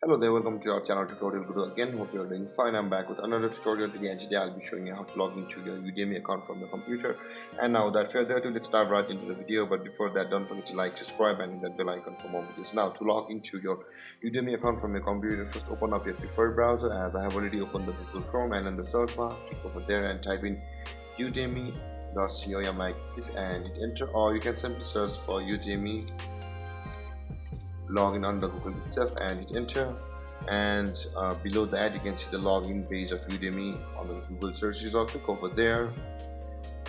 Hello there, welcome to our channel tutorial guru again. Hope you're doing fine. I'm back with another tutorial today, and today I'll be showing you how to log into your Udemy account from your computer. And now without further ado, let's dive right into the video. But before that, don't forget to like, subscribe, and hit that bell icon for more videos. Now to log into your Udemy account from your computer, first open up your preferred browser, as I have already opened the Google Chrome, and in the search bar click over there and type in udemy.com like this and hit enter, or you can simply search for Udemy login on the Google itself and hit enter. And below that you can see the login page of Udemy on the Google search result. Click over there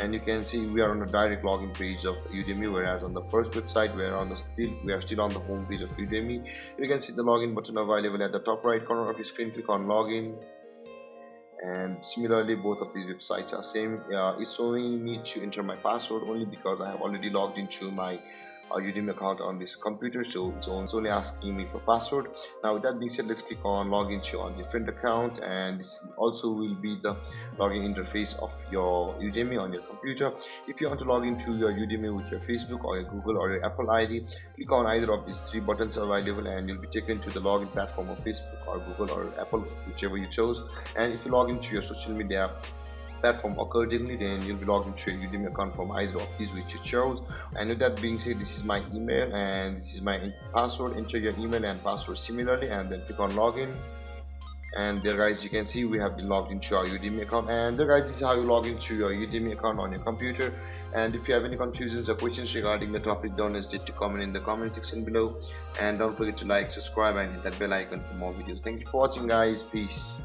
and you can see we are on a direct login page of Udemy, whereas on the first website we are still on the home page of Udemy. You can see the login button available at the top right corner of your screen. Click on login, and similarly both of these websites are same. It's showing me to enter my password only because I have already logged into my Udemy account on this computer, so it's only asking me for password. Now with that being said, let's click on login to a different account, and this also will be the login interface of your Udemy on your computer. If you want to log into your Udemy with your Facebook or your Google or your Apple ID, click on either of these three buttons available and you'll be taken to the login platform of Facebook or Google or Apple, whichever you chose. And if you log into your social media platform accordingly, then you'll be logged into your Udemy account from either of these which you chose. And with that being said, this is my email and this is my password. Enter your email and password similarly and then click on login. And there guys, you can see we have been logged into our Udemy account. And there guys, this is how you log into your Udemy account on your computer. And if you have any confusions or questions regarding the topic, don't hesitate to comment in the comment section below, and don't forget to like, subscribe, and hit that bell icon for more videos. Thank you for watching guys. Peace.